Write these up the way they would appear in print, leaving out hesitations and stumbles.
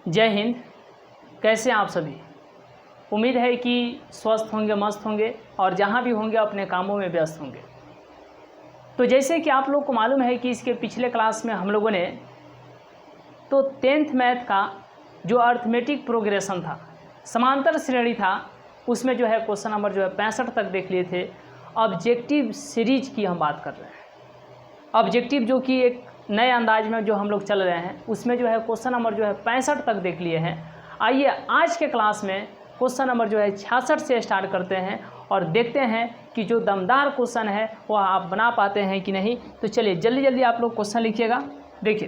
जय हिंद। कैसे हैं आप सभी? उम्मीद है कि स्वस्थ होंगे, मस्त होंगे और जहाँ भी होंगे अपने कामों में व्यस्त होंगे। तो जैसे कि आप लोग को मालूम है कि इसके पिछले क्लास में हम लोगों ने तो 10th मैथ का जो अर्थमेटिक प्रोग्रेशन था, समांतर श्रेणी था, उसमें जो है क्वेश्चन नंबर जो है 65 तक देख लिए थे। ऑब्जेक्टिव सीरीज की हम बात कर रहे हैं। ऑब्जेक्टिव जो कि एक नए अंदाज में जो हम लोग चल रहे हैं, उसमें जो है क्वेश्चन नंबर जो है 65 तक देख लिए हैं। आइए आज के क्लास में क्वेश्चन नंबर जो है 66 से स्टार्ट करते हैं और देखते हैं कि जो दमदार क्वेश्चन है वह आप बना पाते हैं कि नहीं। तो चलिए जल्दी जल्दी आप लोग क्वेश्चन लिखिएगा। देखिए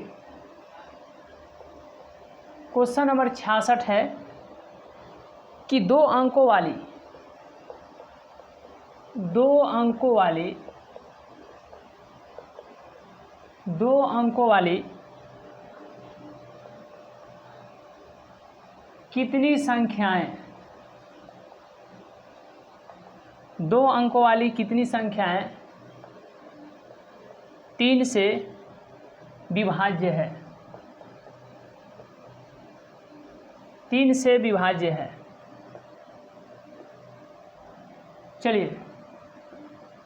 क्वेश्चन नंबर 66 है कि दो अंकों वाली कितनी संख्याएं 3 से विभाज्य है? 3 से विभाज्य है। चलिए,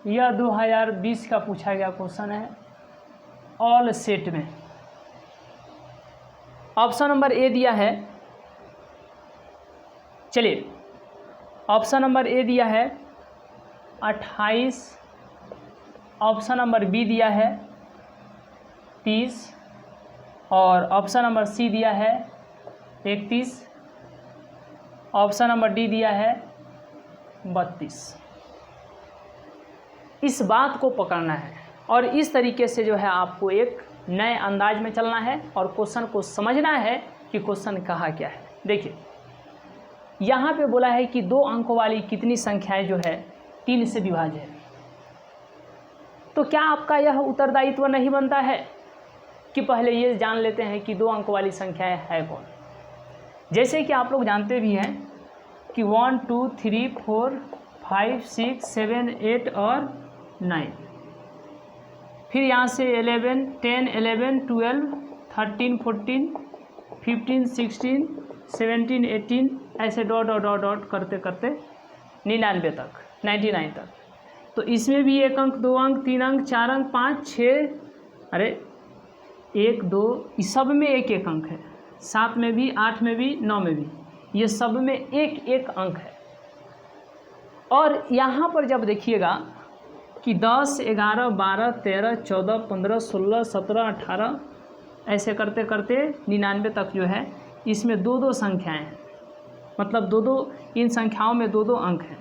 यह 2020 का पूछा गया क्वेश्चन है ऑल सेट में। ऑप्शन नंबर ए दिया है। चलिए, ऑप्शन नंबर ए दिया है 28, ऑप्शन नंबर बी दिया है 30 और ऑप्शन नंबर सी दिया है 31, ऑप्शन नंबर डी दिया है 32। इस बात को पकड़ना है और इस तरीके से जो है आपको एक नए अंदाज में चलना है और क्वेश्चन को समझना है कि क्वेश्चन कहा क्या है। देखिए यहाँ पे बोला है कि दो अंकों वाली कितनी संख्याएं जो है 3 से विभाज्य है। तो क्या आपका यह उत्तरदायित्व नहीं बनता है कि पहले ये जान लेते हैं कि दो अंकों वाली संख्याएं है कौन? जैसे कि आप लोग जानते भी हैं कि 1 2 3 4 5 6 7 8 और 9, फिर यहाँ से 11 10 11 12 13 14 15 16 17 18 ऐसे डॉट डॉट डॉट डॉट करते करते 99 तक 99 तक। तो इसमें भी 1 अंक 2 अंक 3 अंक 4 अंक 5 6, अरे 1 2, इस सब में 1 1 अंक है। 7 में भी, 8 में भी, 9 में भी, ये सब में 1 1 अंक है। और यहाँ पर जब देखिएगा कि 10 11 12 13 14 15 16 17 18 ऐसे करते करते 99 तक जो है, इसमें दो दो संख्याएं हैं, मतलब दो दो, इन संख्याओं में दो दो अंक हैं।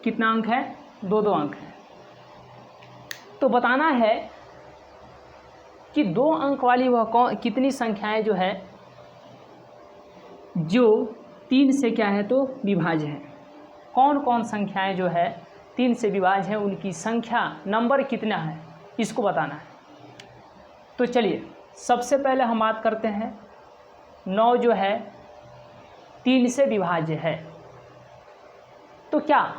कितना अंक है? दो दो अंक है। तो बताना है कि दो अंक वाली वह कितनी संख्याएं जो है जो 3 से क्या है तो विभाज्य है। कौन कौन संख्याएं जो है 3 से विभाज्य है, उनकी संख्या नंबर कितना है, इसको बताना है। तो चलिए सबसे पहले हम बात करते हैं 9 जो है 3 से विभाज्य है। तो क्या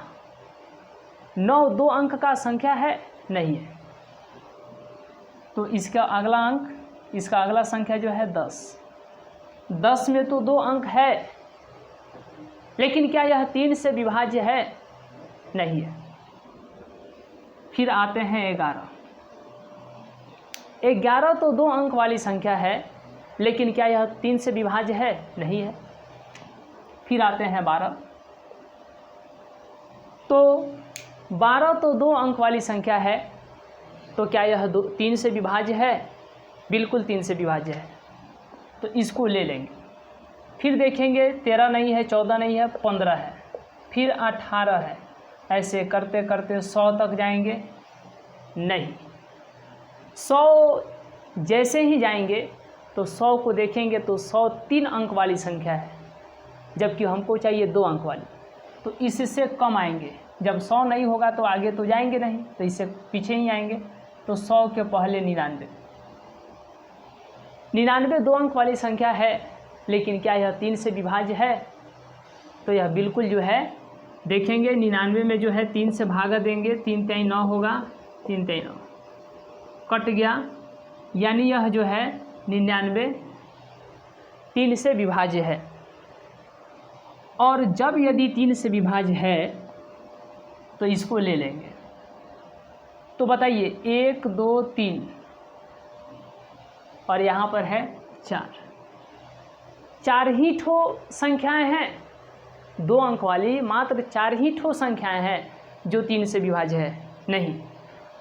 9 दो अंक का संख्या है? नहीं है। तो इसका अगला अंक, इसका अगला संख्या जो है 10। 10 में तो 2 अंक है, लेकिन क्या यह 3 से विभाज्य है? नहीं है। फिर आते हैं 11। 11 तो 2 अंक वाली संख्या है, लेकिन क्या यह 3 से विभाज्य है? नहीं है। फिर आते हैं 12। तो 12 तो 2 अंक वाली संख्या है, तो क्या यह 3 से विभाज्य है? बिल्कुल 3 से विभाज्य है, तो इसको ले लेंगे। फिर देखेंगे 13 नहीं है, 14 नहीं है, 15 है, फिर 18 है, ऐसे करते करते 100 तक जाएंगे। नहीं, 100 जैसे ही जाएंगे तो 100 को देखेंगे तो 100 3 अंक वाली संख्या है, जबकि हमको चाहिए 2 अंक वाली। तो इससे कम आएंगे। जब 100 नहीं होगा तो आगे तो जाएंगे नहीं, तो इससे पीछे ही आएंगे। तो 100 के पहले 99। 99 2 अंक वाली संख्या है, लेकिन क्या यह 3 से विभाज्य है? तो यह बिल्कुल जो है देखेंगे 99 में जो है 3 से भागा देंगे, 3 3 9 होगा, 3 3 9 कट गया, यानी यह जो है 99 3 से विभाज्य है, और जब यदि 3 से विभाज्य है तो इसको ले लेंगे। तो बताइए 1 2 3 और यहाँ पर है 4 ही ठो संख्याएं हैं, 2 अंक वाली मात्र 4 ही ठो संख्याएं हैं जो 3 से विभाज्य है। नहीं,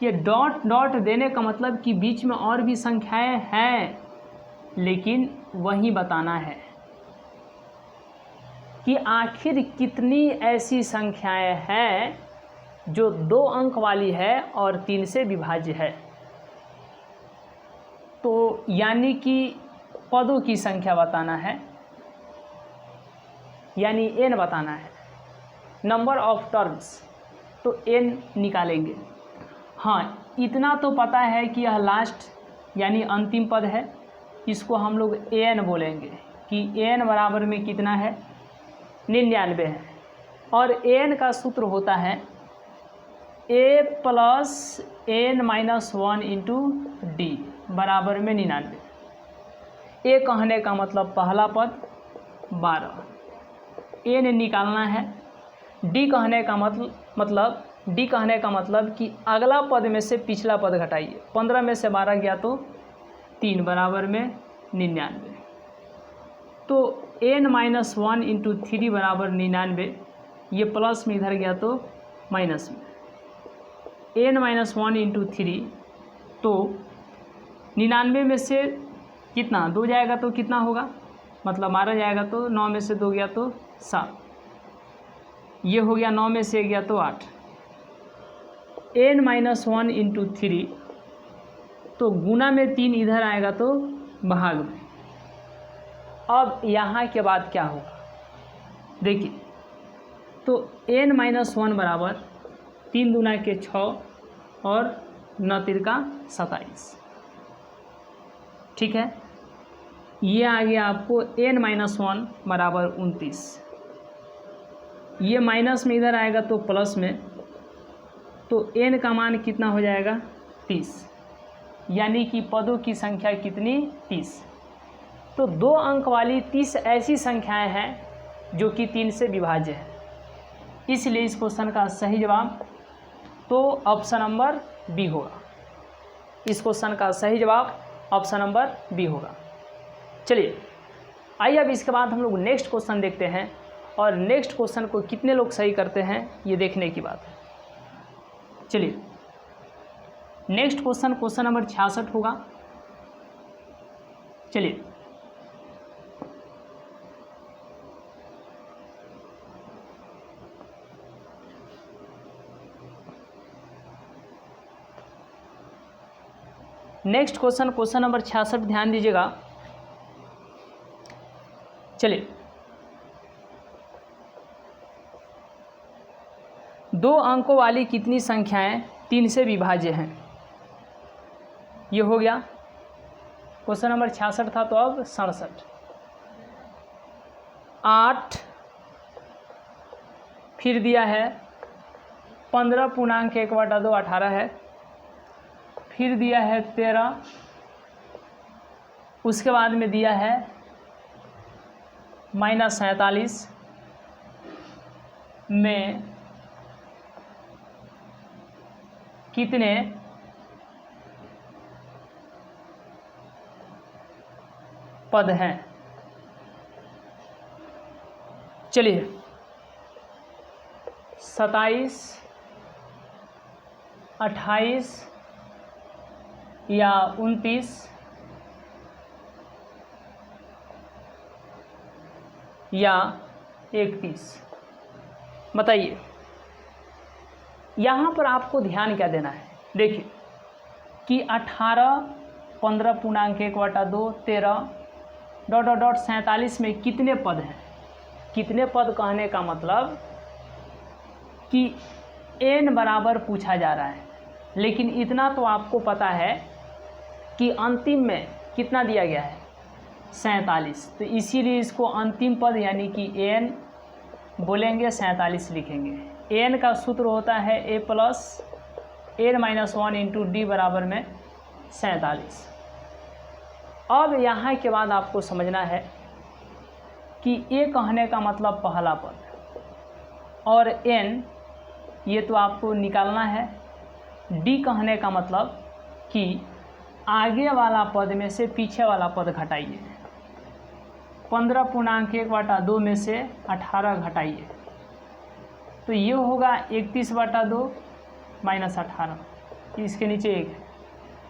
ये डॉट डॉट देने का मतलब कि बीच में और भी संख्याएं हैं, लेकिन वही बताना है कि आखिर कितनी ऐसी संख्याएं हैं जो 2 अंक वाली है और 3 से विभाज्य है। तो यानी कि पदों की संख्या बताना है, यानी n बताना है, नंबर ऑफ टर्म्स, तो n निकालेंगे। हाँ, इतना तो पता है कि यह लास्ट यानी अंतिम पद है, इसको हम लोग an बोलेंगे कि n बराबर में कितना है, 99 है, और n का सूत्र होता है a plus n-1 into D बराबर में 99। a कहने का मतलब पहला पद 12, n निकालना है। d कहने का मतलब कि अगला पद में से पिछला पद घटाइए। 15 में से 12 गया तो 3 बराबर में 99। तो n-1 इंटू 3 बराबर 99, ये प्लस में इधर गया तो माइनस में, n-1 इंटू 3, तो 99 में से कितना 2 जाएगा तो कितना होगा, मतलब 12 जाएगा तो 9 में से 2 गया तो 7, ये हो गया 9 में से गया तो 8। n-1 इंटू 3, तो गुना में 3 इधर आएगा तो भाग में। अब यहाँ के बाद क्या होगा देखिए, तो n-1 बराबर 3 दूना के 6 और 9 तिरका 27, ठीक है। ये आ गया आपको n-1 बराबर 29, ये माइनस में इधर आएगा तो प्लस में, तो n का मान कितना हो जाएगा 30, यानी कि पदों की संख्या कितनी 30। तो 2 अंक वाली 30 ऐसी संख्याएं हैं जो कि 3 से विभाज्य है, इसलिए इस क्वेश्चन का सही जवाब तो ऑप्शन नंबर बी होगा। इस क्वेश्चन का सही जवाब ऑप्शन नंबर बी होगा। चलिए आइए अब इसके बाद हम लोग नेक्स्ट क्वेश्चन देखते हैं, और नेक्स्ट क्वेश्चन को कितने लोग सही करते हैं ये देखने की बात है। चलिए नेक्स्ट क्वेश्चन नंबर 66 होगा। चलिए नेक्स्ट क्वेश्चन नंबर 66, ध्यान दीजिएगा। चलिए 2 अंकों वाली कितनी संख्याएं 3 से विभाज्य हैं, ये हो गया। क्वेश्चन नंबर 66 था तो अब 67, 8 फिर दिया है 15.1/2 18 है, फिर दिया है 13, उसके बाद में दिया है -47 में कितने पद हैं। चलिए 27, 28 या 29 या 31, बताइए। यहाँ पर आपको ध्यान क्या देना है, देखिए कि 18, 15.1/2 13 ... 47 में कितने पद हैं। कितने पद कहने का मतलब कि n बराबर पूछा जा रहा है, लेकिन इतना तो आपको पता है कि अंतिम में कितना दिया गया है 47, तो इसीलिए इसको अंतिम पद यानी कि n बोलेंगे, 47 लिखेंगे। n का सूत्र होता है a plus n-1 into D बराबर में 47। अब यहाँ के बाद आपको समझना है कि ए कहने का मतलब पहला पद और एन ये तो आपको निकालना है। डी कहने का मतलब कि आगे वाला पद में से पीछे वाला पद घटाइए। 15.1/2 में से 18 घटाइए तो ये होगा 31/2 माइनस 18, इसके नीचे 1 है।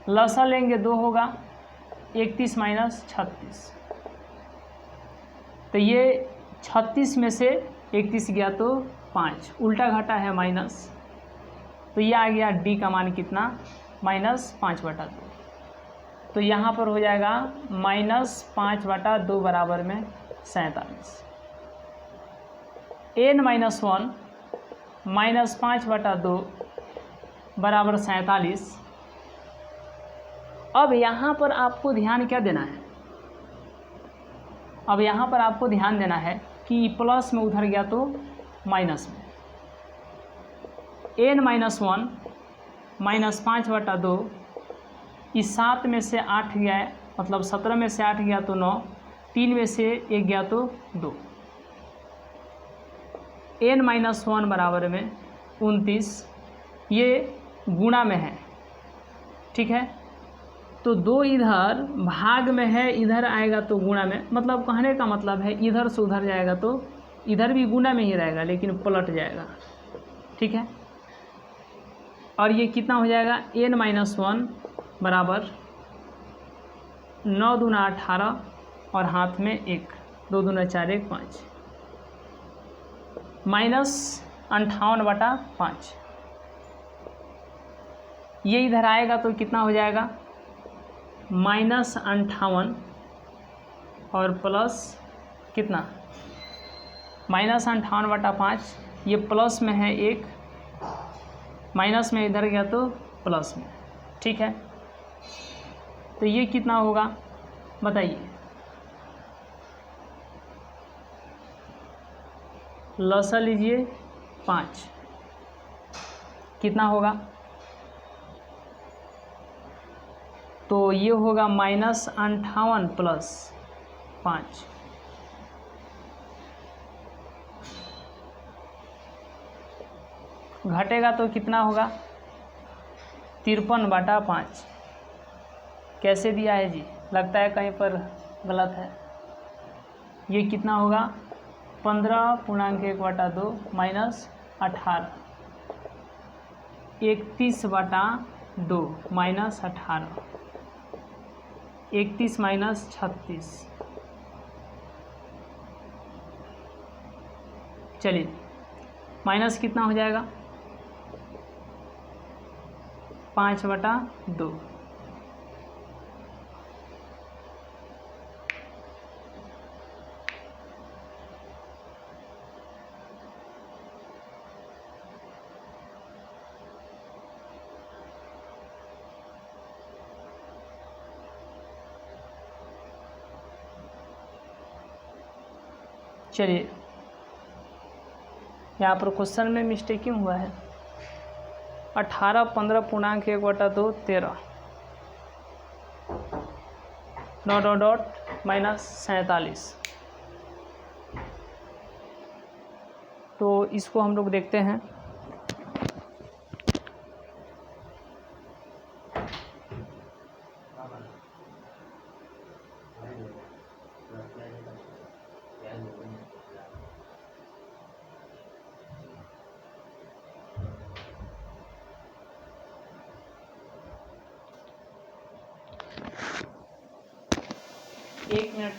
लसा लेंगे 2 होगा 31 माइनस 36, तो ये 36 में से 31 गया तो 5, उल्टा घटा है माइनस, तो ये आ गया डी का मान कितना -5/2। तो यहाँ पर हो जाएगा -5/2 बराबर में 47। n-1 -5/2 बराबर 47। अब यहाँ पर आपको ध्यान क्या देना है, अब यहाँ पर आपको ध्यान देना है कि प्लस में उधर गया तो माइनस में। n-1 -5/2 इस 7 में से 8 गया है, मतलब 17 में से 8 गया तो 9, 3 में से 1 गया तो 2। n-1 बराबर में 29, ये गुणा में है, ठीक है। तो 2 इधर भाग में है, इधर आएगा तो गुणा में, मतलब कहने का मतलब है इधर से उधर जाएगा तो इधर भी गुणा में ही रहेगा लेकिन पलट जाएगा, ठीक है। और ये कितना हो जाएगा n-1 बराबर 9 दूना 18 और हाथ में 1, 2 दूना 4 1 5 -58/5। ये इधर आएगा तो कितना हो जाएगा -58 और प्लस कितना -58/5, ये प्लस में है 1, माइनस में इधर गया तो प्लस में, ठीक है। तो ये कितना होगा बताइए, लसा लीजिए 5, कितना होगा, तो ये होगा -58 प्लस 5, घटेगा तो कितना होगा 53/5। कैसे दिया है जी, लगता है कहीं पर गलत है। ये कितना होगा 15.1/2 माइनस 18, 31/2 माइनस 18, 31 माइनस 36। चलिए माइनस कितना हो जाएगा 5/2। चलिए यहाँ पर क्वेश्चन में मिस्टेकिंग हुआ है। 18 15.1/2 13 -47। तो इसको हम लोग देखते हैं।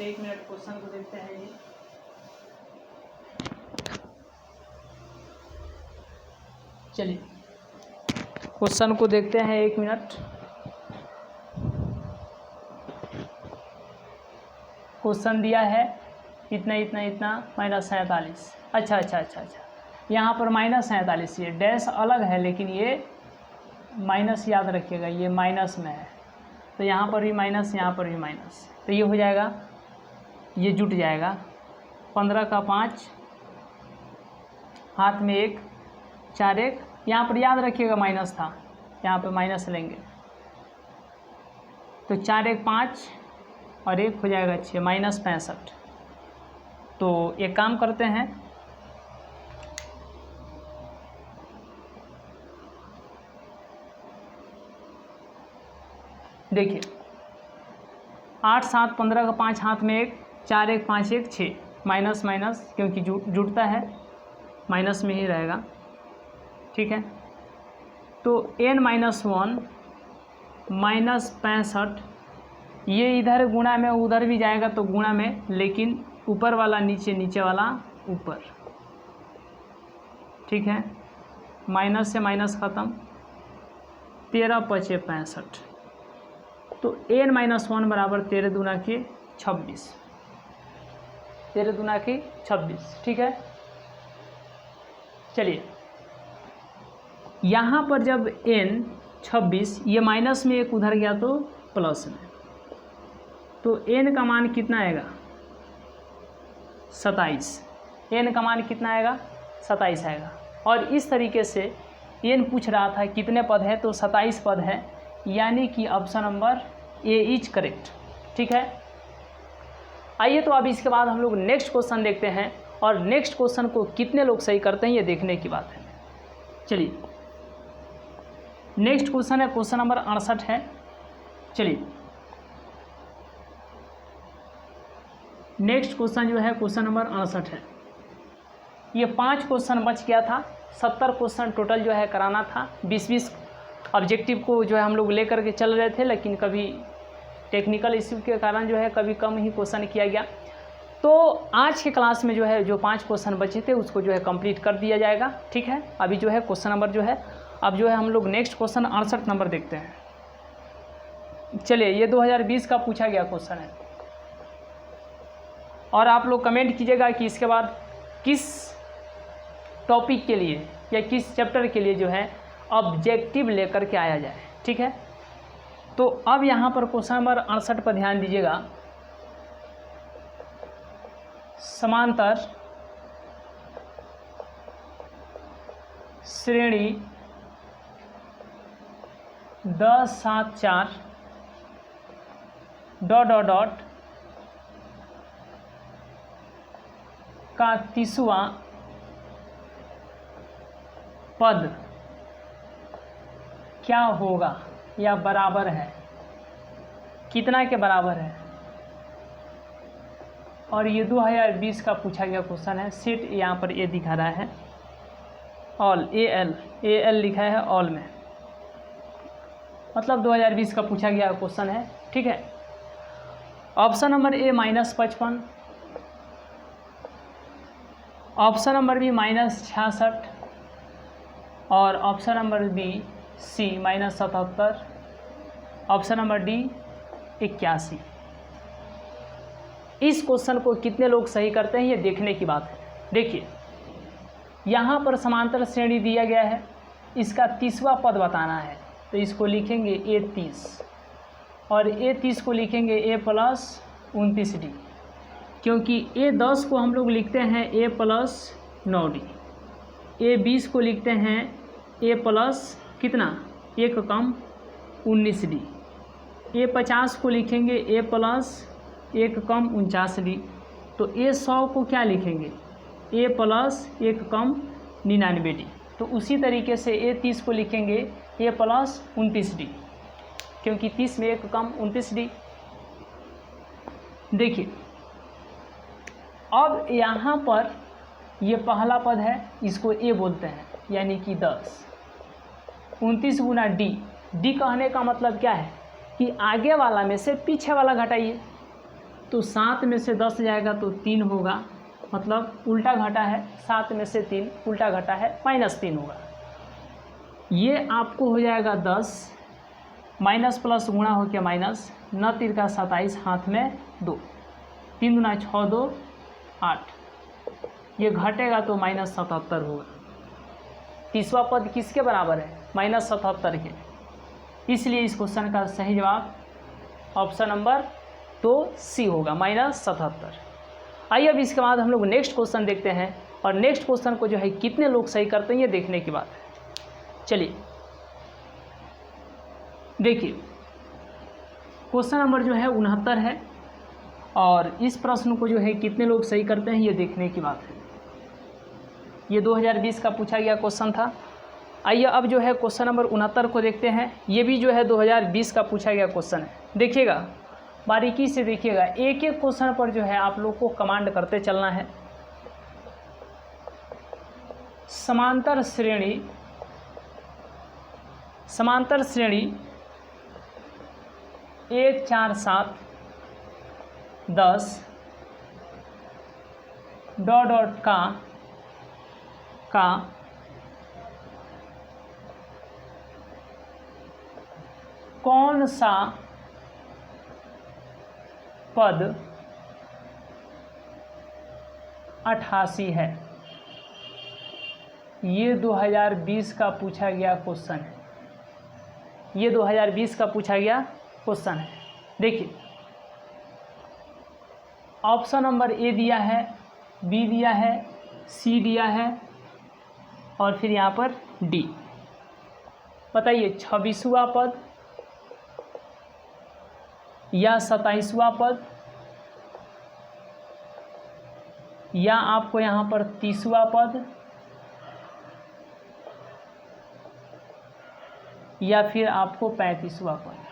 एक मिनट क्वेश्चन को देखते हैं जी। चलिए क्वेश्चन को देखते हैं, 1 मिनट। क्वेश्चन दिया है इतना इतना इतना -47। अच्छा, यहाँ पर -47, ये डैश अलग है लेकिन ये माइनस याद रखिएगा, ये माइनस में है तो यहाँ पर भी माइनस, यहाँ पर भी माइनस, तो ये हो जाएगा, ये जुट जाएगा 15 का 5, हाथ में 1 4 1, यहाँ पर याद रखिएगा माइनस था, यहाँ पर माइनस लेंगे तो 4 1 5 और 1 हो जाएगा 6, -65। तो एक काम करते हैं, देखिए 8 7 15 का 5 हाथ में 1, 4 1 5 1 6, माइनस माइनस क्योंकि जुड़ता है माइनस में ही रहेगा, ठीक है। तो n-1 माइनस 65, ये इधर गुणा में उधर भी जाएगा तो गुणा में, लेकिन ऊपर वाला नीचे, नीचे वाला ऊपर, ठीक है। माइनस से माइनस ख़त्म, 13 5 65, तो n-1 बराबर 13 दूना के 26, 13 दूना के 26, ठीक है। चलिए यहाँ पर जब n 26, ये माइनस में 1 उधर गया तो प्लस में, तो n का मान कितना आएगा 27, n का मान कितना आएगा 27 आएगा। और इस तरीके से n पूछ रहा था कितने पद है, तो 27 पद है, यानी कि option number A is correct, ठीक है। आइए तो अब इसके बाद हम लोग नेक्स्ट क्वेश्चन देखते हैं, और नेक्स्ट क्वेश्चन को कितने लोग सही करते हैं ये देखने की बात है। चलिए नेक्स्ट क्वेश्चन है, क्वेश्चन नंबर 68 है। चलिए नेक्स्ट क्वेश्चन जो है क्वेश्चन नंबर 68 है। ये 5 क्वेश्चन बच गया था, 70 क्वेश्चन टोटल जो है कराना था। 20-20 ऑब्जेक्टिव को जो है हम लोग लेकर के चल रहे थे, लेकिन कभी टेक्निकल इश्यू के कारण जो है कभी कम ही क्वेश्चन किया गया। तो आज के क्लास में जो है जो 5 क्वेश्चन बचे थे उसको जो है कंप्लीट कर दिया जाएगा, ठीक है। अभी जो है क्वेश्चन नंबर जो है, अब जो है हम लोग नेक्स्ट क्वेश्चन 68 नंबर देखते हैं। चलिए ये 2020 का पूछा गया क्वेश्चन है, और आप लोग कमेंट कीजिएगा कि इसके बाद किस टॉपिक के लिए या किस चैप्टर के लिए जो है ऑब्जेक्टिव लेकर के आया जाए, ठीक है। तो अब यहाँ पर क्वेश्चन नंबर 68 पर ध्यान दीजिएगा। समांतर श्रेणी 10 7 4 ... का 30वां पद क्या होगा या बराबर है, कितना के बराबर है। और ये 2020 का पूछा गया क्वेश्चन है। सेट यहाँ पर ए दिखा रहा है, ऑल AL लिखा है ऑल में, मतलब 2020 का पूछा गया क्वेश्चन है, ठीक है। Option number A -55, option number B -66, और option number B C -77, option number D 81। इस क्वेश्चन को कितने लोग सही करते हैं ये देखने की बात है। देखिए यहाँ पर समांतर श्रेणी दिया गया है, इसका 30वां पद बताना है, तो इसको लिखेंगे A30, और A30 को लिखेंगे A + 29D, क्योंकि A10 को हम लोग लिखते हैं A + 9D, A20 को लिखते हैं A + कितना 1 कम 19D, A50 को लिखेंगे A + 1 कम 49D, तो A100 को क्या लिखेंगे A + 1 कम 99D। तो उसी तरीके से A30 को लिखेंगे A + 29D, क्योंकि 30 में 1 कम 29D। देखिए अब यहाँ पर ये पहला पद है, इसको A बोलते हैं, यानी कि 10। 29 गुना D कहने का मतलब क्या है कि आगे वाला में से पीछे वाला घटाइए, तो 7 में से 10 जाएगा तो 3 होगा, मतलब उल्टा घटा है, 7 में से 3 उल्टा घटा है, -3 होगा। ये आपको हो जाएगा 10, माइनस प्लस गुणा हो के माइनस, 9 3 का 27, हाथ में 2, 3 गुना 6 2 8, ये घटेगा तो -77 होगा। 30वां पद किसके बराबर है -77 के, इसलिए इस क्वेश्चन का सही जवाब ऑप्शन नंबर 2 सी होगा -77। आइए अब इसके बाद हम लोग नेक्स्ट क्वेश्चन देखते हैं, और नेक्स्ट क्वेश्चन को जो है कितने लोग सही करते हैं ये देखने की बात है। चलिए देखिए क्वेश्चन नंबर जो है 69 है, और इस प्रश्न को जो है कितने लोग सही करते हैं ये देखने की बात है। ये 2020 का पूछा गया क्वेश्चन था। आइए अब जो है क्वेश्चन नंबर 69 को देखते हैं। ये भी जो है 2020 का पूछा गया क्वेश्चन है। देखिएगा, बारीकी से देखिएगा, एक एक क्वेश्चन पर जो है आप लोग को कमांड करते चलना है। समांतर श्रेणी 1 4 7 10 डॉट डॉट का कौन सा पद 88 है। ये 2020 का पूछा गया क्वेश्चन है। ये 2020 का पूछा गया क्वेश्चन है। देखिए, ऑप्शन नंबर ए दिया है, बी दिया है, सी दिया है और फिर यहाँ पर डी। बताइए 26वां पद या 27वां पद या आपको यहाँ पर 30वां पद या फिर आपको 35वां पद।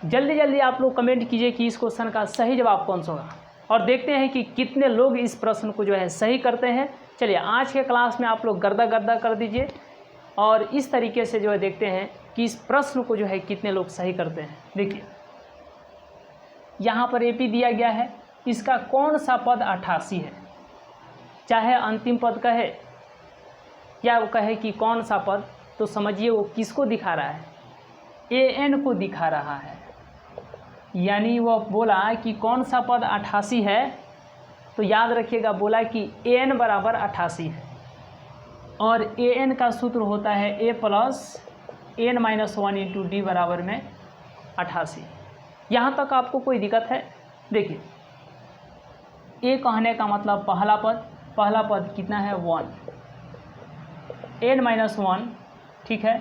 जल्दी जल्दी आप लोग कमेंट कीजिए कि इस क्वेश्चन का सही जवाब कौन सा होगा और देखते हैं कि कितने लोग इस प्रश्न को जो है सही करते हैं। चलिए आज के क्लास में आप लोग गर्दा गर्दा कर दीजिए और इस तरीके से जो है देखते हैं कि इस प्रश्न को जो है कितने लोग सही करते हैं। देखिए यहाँ पर एपी दिया गया है, इसका कौन सा पद 88 है, चाहे अंतिम पद कहे या वो कहे कि कौन सा पद, तो समझिए वो किसको दिखा रहा है, एन को दिखा रहा है। यानी वो बोला कि कौन सा पद 88 है, तो याद रखिएगा बोला कि एन बराबर 88 है और एन का सूत्र होता है A plus N minus 1 into D बराबर में 88। यहाँ तक आपको कोई दिक्कत है? देखिए, ए कहने का मतलब पहला पद कितना है 1, एन माइनस 1, ठीक है।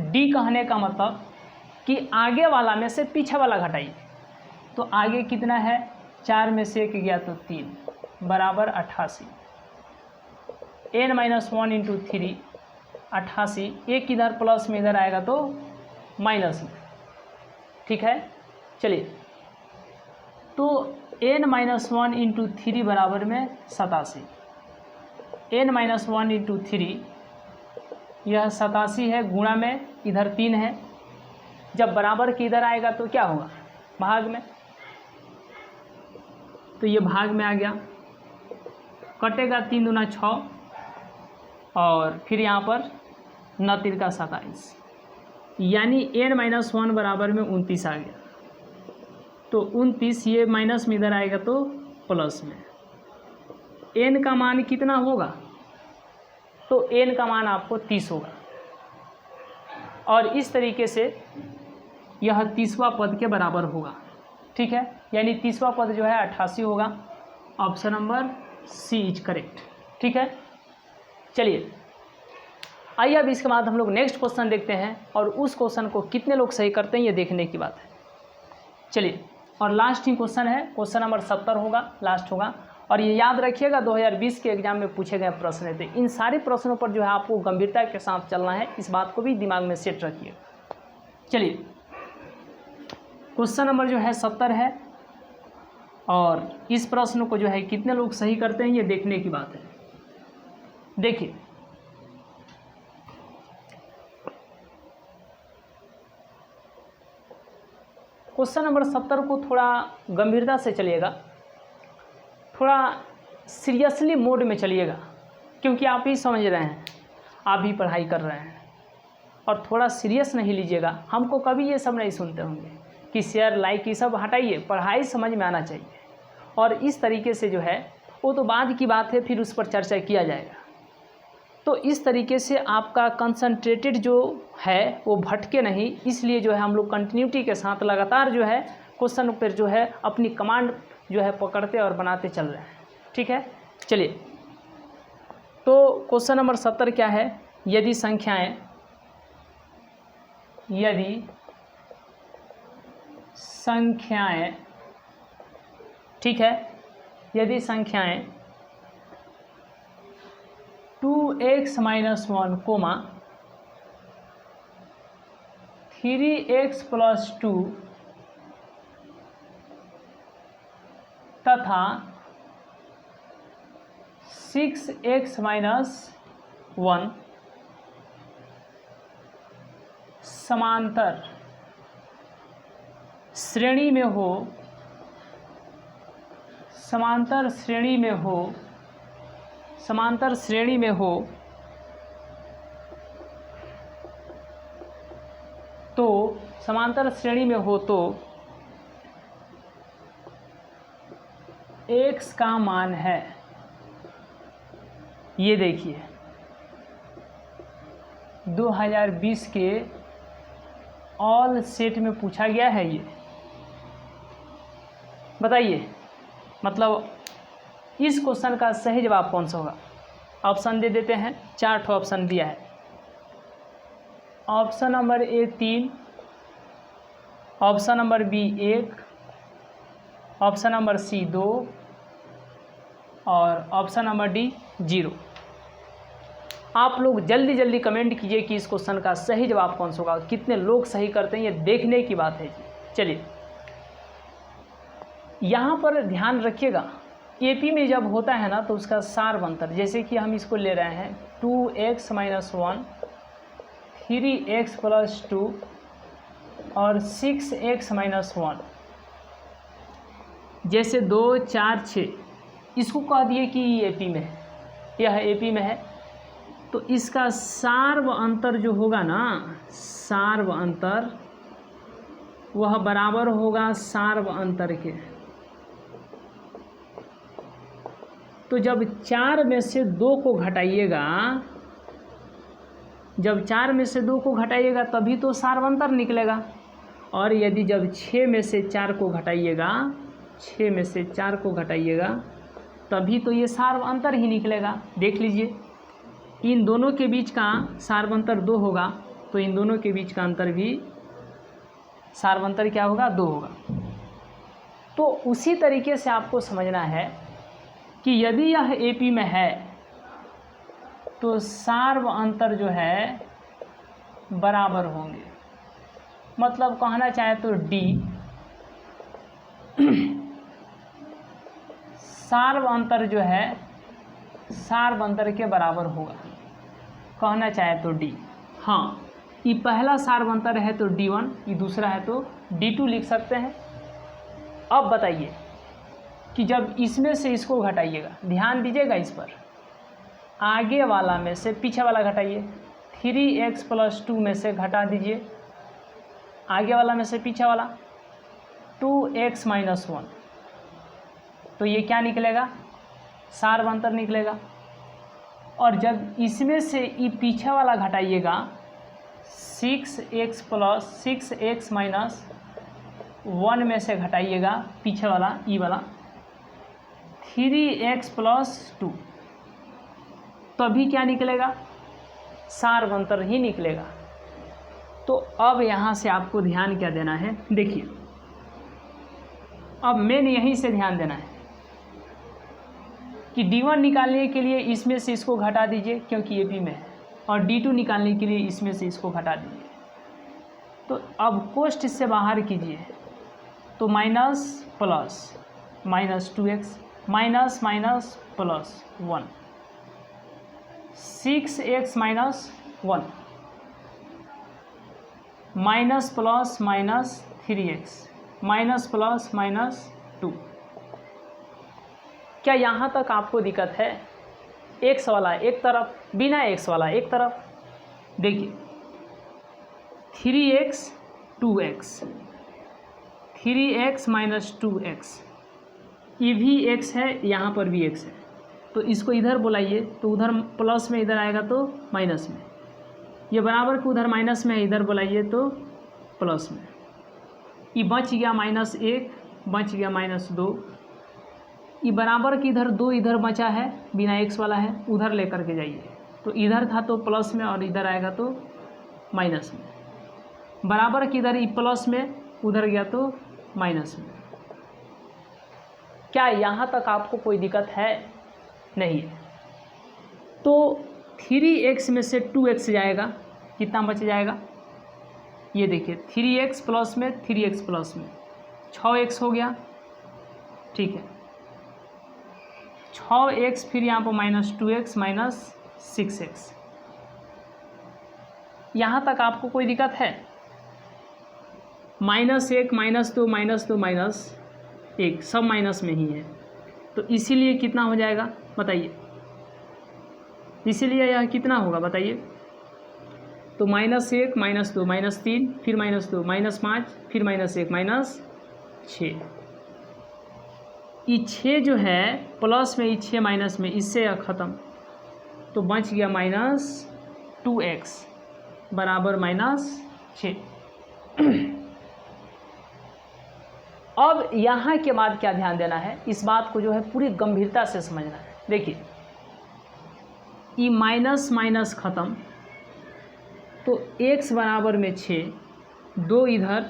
डी कहने का मतलब कि आगे वाला में से पीछे वाला घटाइए, तो आगे कितना है 4 में से 1 गया तो 3 बराबर 88। एन माइनस 1 इंटू 3 88, एक इधर प्लस में इधर आएगा तो माइनस में, ठीक है। चलिए, तो एन माइनस 1 इंटू 3 बराबर में 87। एन माइनस 1 इंटू 3 यह 87 है, गुणा में इधर 3 है। जब बराबर की इधर आएगा तो क्या होगा, भाग में, तो ये भाग में आ गया, कटेगा 3 दूना 6 और फिर यहाँ पर 9 तिरका 27, यानी एन माइनस 1 बराबर में 29 आ गया। तो 29 ये माइनस में इधर आएगा तो प्लस में। एन का मान कितना होगा, तो एन का मान आपको 30 होगा और इस तरीके से यह 30वां पद के बराबर होगा, ठीक है। यानी 30वां पद जो है 88 होगा। Option number C is correct, ठीक है। चलिए आइए अब इसके बाद हम लोग नेक्स्ट क्वेश्चन देखते हैं और उस क्वेश्चन को कितने लोग सही करते हैं ये देखने की बात है। चलिए, और लास्ट ही क्वेश्चन है, क्वेश्चन नंबर 70 होगा, लास्ट होगा। और ये याद रखिएगा 2020 के एग्जाम में पूछे गए प्रश्न थे। इन सारे प्रश्नों पर जो है आपको गंभीरता के साथ चलना है, इस बात को भी दिमाग में सेट रखिए। चलिए, क्वेश्चन नंबर जो है 70 है और इस प्रश्न को जो है कितने लोग सही करते हैं ये देखने की बात है। देखिए, क्वेश्चन नंबर 70 को थोड़ा गंभीरता से चलिएगा, थोड़ा सीरियसली मोड में चलिएगा, क्योंकि आप ही समझ रहे हैं, आप भी पढ़ाई कर रहे हैं और थोड़ा सीरियस नहीं लीजिएगा। हमको कभी ये सब नहीं सुनते होंगे कि शेयर लाइक ये सब हटाइए, पढ़ाई समझ में आना चाहिए। और इस तरीके से जो है वो तो बाद की बात है, फिर उस पर चर्चा किया जाएगा। तो इस तरीके से आपका कंसंट्रेटेड जो है वो भटके नहीं, इसलिए जो है हम लोग कंटिन्यूटी के साथ लगातार जो है क्वेश्चन पर जो है अपनी कमांड जो है पकड़ते और बनाते चल रहे हैं, ठीक है। चलिए, तो क्वेश्चन नंबर 70 क्या है, यदि संख्याएं, ठीक है, यदि संख्याएं 2x - 1, 3x + 2 तथा 6x - 1 समांतर श्रेणी में हो, समांतर श्रेणी में हो, समांतर श्रेणी में हो तो, समांतर श्रेणी में हो तो x का मान है, ये देखिए 2020 के ऑल सेट में पूछा गया है। ये बताइए, मतलब इस क्वेश्चन का सही जवाब कौन सा होगा? ऑप्शन दे देते हैं, 4 ऑप्शन दिया है। Option number A 3, option number B 1, option number C 2 और ऑप्शन नंबर डी 0। आप लोग जल्दी जल्दी कमेंट कीजिए कि इस क्वेश्चन का सही जवाब कौन सा होगा। कितने लोग सही करते हैं ये देखने की बात है जी। चलिए, यहाँ पर ध्यान रखिएगा, एपी में जब होता है ना तो उसका सार अंतर, जैसे कि हम इसको ले रहे हैं 2x - 1, 3x + 2 और 6x - 1, जैसे 2, 4, 6, इसको कह दिए कि एपी में है, यह एपी में है, तो इसका सार्व अंतर जो होगा ना, सार्व अंतर वह बराबर होगा सार्व अंतर के। तो जब 4 में से 2 को घटाइएगा, जब 4 में से 2 को घटाइएगा तभी तो सार्वंतर निकलेगा। और यदि जब 6 में से 4 को घटाइएगा, 6 में से 4 को घटाइएगा तभी तो ये सार्वंतर ही निकलेगा। देख लीजिए, इन दोनों के बीच का सार्वंतर 2 होगा तो इन दोनों के बीच का अंतर भी सार्वंतर क्या होगा? 2 होगा। तो उसी तरीके से आपको समझना है कि यदि यह एपी में है तो सार्व अंतर जो है बराबर होंगे। मतलब कहना चाहे तो डी सार्व अंतर जो है सार्व अंतर के बराबर होगा, कहना चाहे तो डी। हाँ, ये पहला सार्व अंतर है तो D1, ये दूसरा है तो D2 लिख सकते हैं। अब बताइए कि जब इसमें से इसको घटाइएगा, ध्यान दीजिएगा इस पर, आगे वाला में से पीछे वाला घटाइए, 3x + 2 में से घटा दीजिए आगे वाला में से पीछे वाला 2x - 1, तो ये क्या निकलेगा? सार्व अंतर निकलेगा। और जब इसमें से ये पीछे वाला घटाइएगा, 6x - 1 में से घटाइएगा पीछे वाला ई वाला 3x + 2, तभी क्या निकलेगा? सार्व अंतर ही निकलेगा। तो अब यहाँ से आपको ध्यान क्या देना है? देखिए, अब मेन यहीं से ध्यान देना है कि D1 निकालने के लिए इसमें से इसको घटा दीजिए क्योंकि एपी में है, और D2 निकालने के लिए इसमें से इसको घटा दीजिए। तो अब कोष्ठ इससे बाहर कीजिए तो minus plus -2x minus plus 1, 6x - 1 minus plus -3x minus plus -2। क्या यहाँ तक आपको दिक्कत है? x वाला एक तरफ, बिना x वाला एक तरफ। देखिए 3x 2x 3x - 2x, ये भी x है, यहाँ पर भी x है, तो इसको इधर बुलाइए तो उधर प्लस में, इधर आएगा तो माइनस में। ये बराबर के उधर माइनस में, इधर बुलाइए तो प्लस में। ये बच गया -1, बच गया -2। ये बराबर के इधर 2 इधर बचा है, बिना x वाला है, उधर लेकर के जाइए तो इधर था तो प्लस में और इधर आएगा तो माइनस में। बराबर के इधर ये प्लस में, उधर गया तो माइनस में। क्या यहाँ तक आपको कोई दिक्कत है? नहीं है। तो 3x में से 2x जाएगा, कितना बच जाएगा? ये देखिए 3x प्लस में 3x प्लस में 6x हो गया, ठीक है। 6x फिर यहाँ पर माइनस 2x माइनस 6x। यहाँ तक आपको कोई दिक्कत है? -1 -2 -2 -1 सब माइनस में ही है, तो इसीलिए कितना हो जाएगा बताइए? इसीलिए यह कितना होगा बताइए? तो -1 -2 -3 फिर -2 -5 फिर -1 -6। ये 6 जो है प्लस में, ये 6 माइनस में, इससे यह ख़त्म, तो बच गया -2x बराबर -6। अब यहाँ के बाद क्या ध्यान देना है, इस बात को जो है पूरी गंभीरता से समझना है। देखिए ये माइनस माइनस ख़त्म, तो x बराबर में 6, 2 इधर,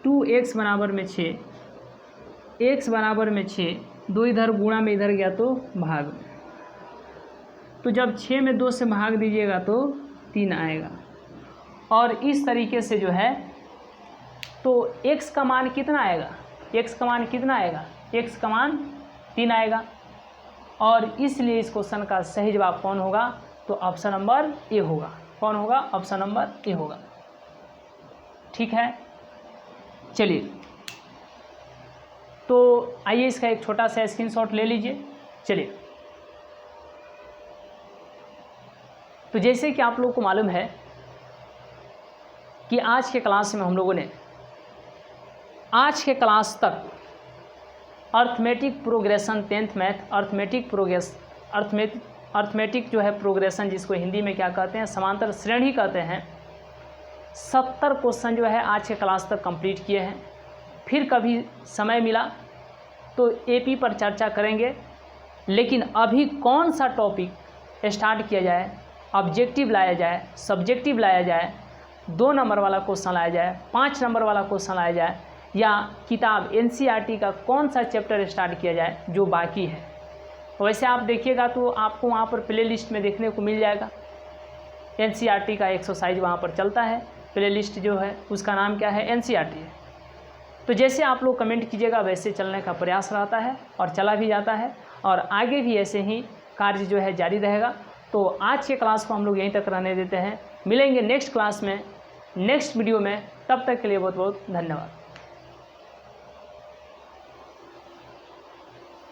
2x बराबर में 6, x बराबर में 6, 2 इधर गुणा में इधर गया तो भाग में, तो जब 6 में 2 से भाग दीजिएगा तो 3 आएगा। और इस तरीके से जो है तो x का मान कितना आएगा? x का मान कितना आएगा? x का मान 3 आएगा। और इसलिए इस क्वेश्चन का सही जवाब कौन होगा? तो ऑप्शन नंबर ए होगा। कौन होगा? ऑप्शन नंबर ए होगा। ठीक है, चलिए तो आइए इसका एक छोटा सा स्क्रीनशॉट ले लीजिए। चलिए, तो जैसे कि आप लोगों को मालूम है कि आज के क्लास में हम लोगों ने आज के क्लास तक arithmetic progression 10th math arithmetic जो है प्रोग्रेशन, जिसको हिंदी में क्या कहते हैं, समांतर श्रेणी कहते हैं, 70 क्वेश्चन जो है आज के क्लास तक कंप्लीट किए हैं। फिर कभी समय मिला तो एपी पर चर्चा करेंगे, लेकिन अभी कौन सा टॉपिक स्टार्ट किया जाए, ऑब्जेक्टिव लाया जाए, सब्जेक्टिव लाया जाए, 2 नंबर वाला क्वेश्चन लाया जाए, 5 नंबर वाला क्वेश्चन लाया जाए, या किताब एनसीईआरटी का कौन सा चैप्टर स्टार्ट किया जाए जो बाकी है। वैसे आप देखिएगा तो आपको वहाँ पर प्ले लिस्ट में देखने को मिल जाएगा, एनसीईआरटी का एक्सरसाइज वहाँ पर चलता है। प्ले लिस्ट जो है उसका नाम क्या है? एनसीईआरटी है। तो जैसे आप लोग कमेंट कीजिएगा वैसे चलने का प्रयास रहता है और चला भी जाता है, और आगे भी ऐसे ही कार्य जो है जारी रहेगा। तो आज के क्लास को हम लोग यहीं तक रहने देते हैं। मिलेंगे नेक्स्ट क्लास में, नेक्स्ट वीडियो में। तब तक के लिए बहुत बहुत धन्यवाद।